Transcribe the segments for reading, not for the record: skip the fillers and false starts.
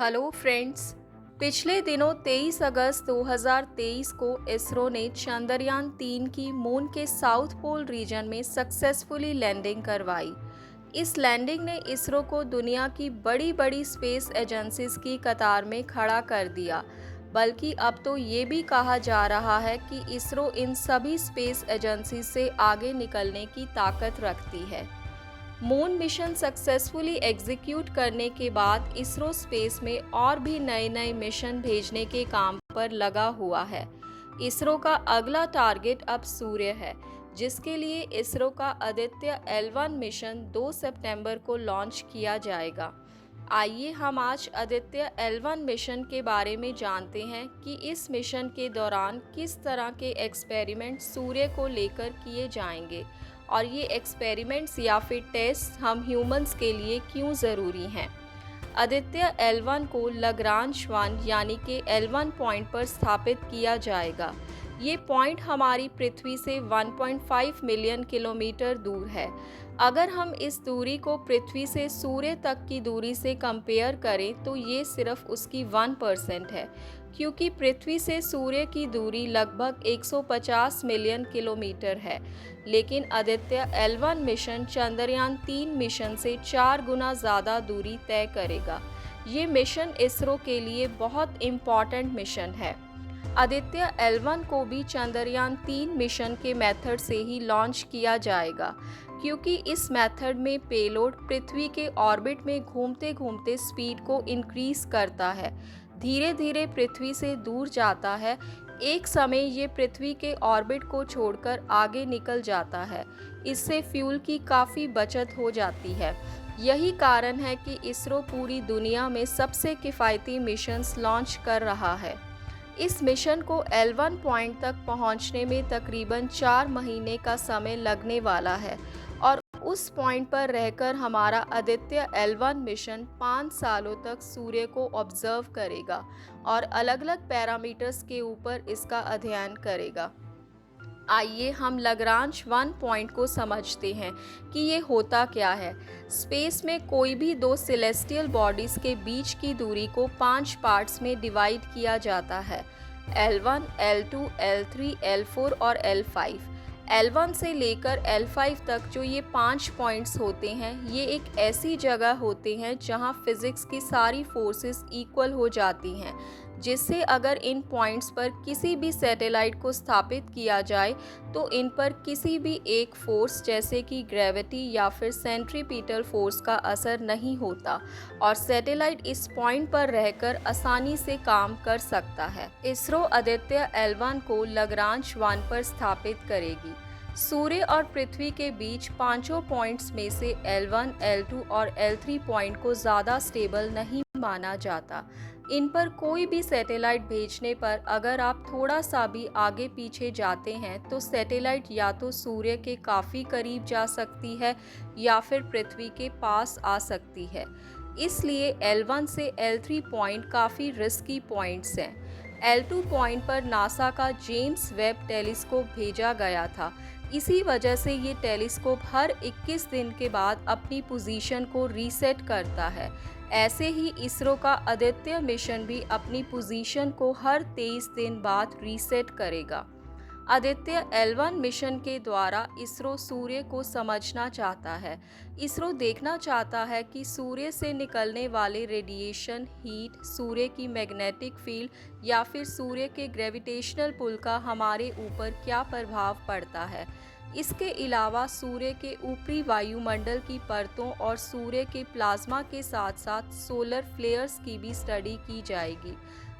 Hello friends. पिछले दिनों 23 अगस्त 2023 को इसरो ने चंद्रयान 3 की मून के साउथ पोल रीजन में सक्सेसफुली लैंडिंग करवाई। इस लैंडिंग ने इसरो को दुनिया की बड़ी बड़ी स्पेस एजेंसीज की कतार में खड़ा कर दिया। बल्कि अब तो ये भी कहा जा रहा है कि इसरो इन सभी स्पेस एजेंसी से आगे निकलने की ताकत रखती है। मून मिशन सक्सेसफुली एग्जीक्यूट करने के बाद इसरो स्पेस में और भी नए नए मिशन भेजने के काम पर लगा हुआ है। इसरो का अगला टारगेट अब सूर्य है, जिसके लिए इसरो का आदित्य L1 मिशन 2 सितंबर को लॉन्च किया जाएगा। आइए हम आज आदित्य L1 मिशन के बारे में जानते हैं कि इस मिशन के दौरान किस तरह के एक्सपेरिमेंट सूर्य को लेकर किए जाएंगे और ये एक्सपेरिमेंट्स या फिर टेस्ट हम ह्यूमंस के लिए क्यों ज़रूरी हैं। आदित्य L1 को लाग्रांज 1 यानी कि L1 पॉइंट पर स्थापित किया जाएगा। ये पॉइंट हमारी पृथ्वी से 1.5 मिलियन किलोमीटर दूर है। अगर हम इस दूरी को पृथ्वी से सूर्य तक की दूरी से कंपेयर करें तो ये सिर्फ उसकी 1% है, क्योंकि पृथ्वी से सूर्य की दूरी लगभग 150 मिलियन किलोमीटर है। लेकिन Aditya L1 mission Chandrayaan 3 mission से 4 गुना ज़्यादा दूरी तय करेगा। ये मिशन इसरो के लिए बहुत इम्पॉर्टेंट मिशन है। आदित्य L1 को भी चंद्रयान 3 मिशन के मेथड से ही लॉन्च किया जाएगा, क्योंकि इस मेथड में पेलोड पृथ्वी के ऑर्बिट में घूमते घूमते स्पीड को इंक्रीज करता है, धीरे धीरे पृथ्वी से दूर जाता है। एक समय ये पृथ्वी के ऑर्बिट को छोड़कर आगे निकल जाता है। इससे फ्यूल की काफ़ी बचत हो जाती है। यही कारण है कि इसरो पूरी दुनिया में सबसे किफ़ायती मिशंस लॉन्च कर रहा है। इस मिशन को L1 पॉइंट तक पहुंचने में तकरीबन 4 महीने का समय लगने वाला है और उस पॉइंट पर रहकर हमारा आदित्य L1 मिशन 5 सालों तक सूर्य को ऑब्जर्व करेगा और अलग अलग पैरामीटर्स के ऊपर इसका अध्ययन करेगा। आइए हम लाग्रांज 1 पॉइंट को समझते हैं कि ये होता क्या है। स्पेस में कोई भी दो सेलेस्टियल बॉडीज़ के बीच की दूरी को 5 पार्ट्स में डिवाइड किया जाता है: L1, L2, L3, L4 और L5। L1 से लेकर L5 तक जो ये 5 पॉइंट्स होते हैं, ये एक ऐसी जगह होते हैं जहां फिज़िक्स की सारी फोर्सेस इक्वल हो जाती हैं, जिससे अगर इन पॉइंट्स पर किसी भी सैटेलाइट को स्थापित किया जाए तो इन पर किसी भी एक फोर्स जैसे कि ग्रेविटी या फिर सेंट्रीपिटल फोर्स का असर नहीं होता और सैटेलाइट इस पॉइंट पर रहकर आसानी से काम कर सकता है। इसरो आदित्य L1 को लाग्रांज 1 पर स्थापित करेगी। सूर्य और पृथ्वी के बीच पांचों पॉइंट्स में से L1, L2 और L3 पॉइंट को ज़्यादा स्टेबल नहीं माना जाता। इन पर कोई भी सैटेलाइट भेजने पर अगर आप थोड़ा सा भी आगे पीछे जाते हैं तो सैटेलाइट या तो सूर्य के काफ़ी करीब जा सकती है या फिर पृथ्वी के पास आ सकती है। इसलिए L1 से L3 पॉइंट काफ़ी रिस्की पॉइंट्स हैं। L2 पॉइंट पर नासा का जेम्स वेब टेलीस्कोप भेजा गया था। इसी वजह से ये टेलीस्कोप हर 21 दिन के बाद अपनी पोजीशन को रीसेट करता है। ऐसे ही इसरो का आदित्य मिशन भी अपनी पोजीशन को हर 23 दिन बाद रीसेट करेगा। आदित्य L1 मिशन के द्वारा इसरो सूर्य को समझना चाहता है। इसरो देखना चाहता है कि सूर्य से निकलने वाले रेडिएशन, हीट, सूर्य की मैग्नेटिक फील्ड या फिर सूर्य के ग्रेविटेशनल पुल का हमारे ऊपर क्या प्रभाव पड़ता है। इसके अलावा सूर्य के ऊपरी वायुमंडल की परतों और सूर्य के प्लाज्मा के साथ साथ सोलर फ्लेयर्स की भी स्टडी की जाएगी।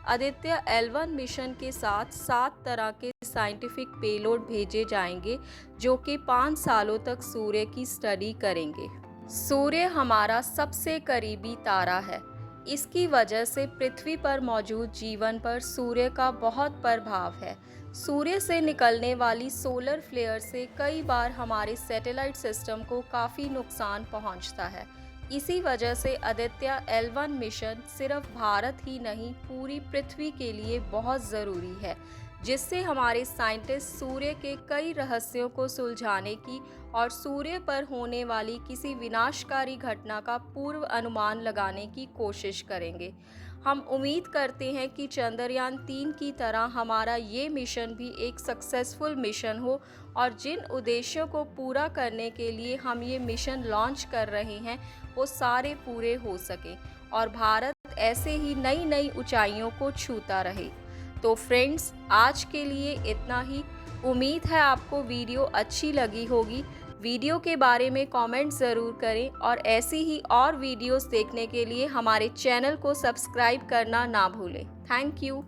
आदित्य L1 मिशन के साथ 7 तरह के साइंटिफिक पेलोड भेजे जाएंगे जो कि 5 सालों तक सूर्य की स्टडी करेंगे। सूर्य हमारा सबसे करीबी तारा है। इसकी वजह से पृथ्वी पर मौजूद जीवन पर सूर्य का बहुत प्रभाव है। सूर्य से निकलने वाली सोलर फ्लेयर से कई बार हमारे सैटेलाइट सिस्टम को काफ़ी नुकसान पहुंचता है। इसी वजह से आदित्य L1 मिशन सिर्फ भारत ही नहीं, पूरी पृथ्वी के लिए बहुत ज़रूरी है, जिससे हमारे साइंटिस्ट सूर्य के कई रहस्यों को सुलझाने की और सूर्य पर होने वाली किसी विनाशकारी घटना का पूर्व अनुमान लगाने की कोशिश करेंगे। हम उम्मीद करते हैं कि चंद्रयान 3 की तरह हमारा ये मिशन भी एक सक्सेसफुल मिशन हो और जिन उद्देश्यों को पूरा करने के लिए हम ये मिशन लॉन्च कर रहे हैं वो सारे पूरे हो सकें और भारत ऐसे ही नई नई ऊंचाइयों को छूता रहे। तो फ्रेंड्स, आज के लिए इतना ही। उम्मीद है आपको वीडियो अच्छी लगी होगी। वीडियो के बारे में कमेंट ज़रूर करें और ऐसी ही और वीडियोस देखने के लिए हमारे चैनल को सब्सक्राइब करना ना भूलें। Thank you.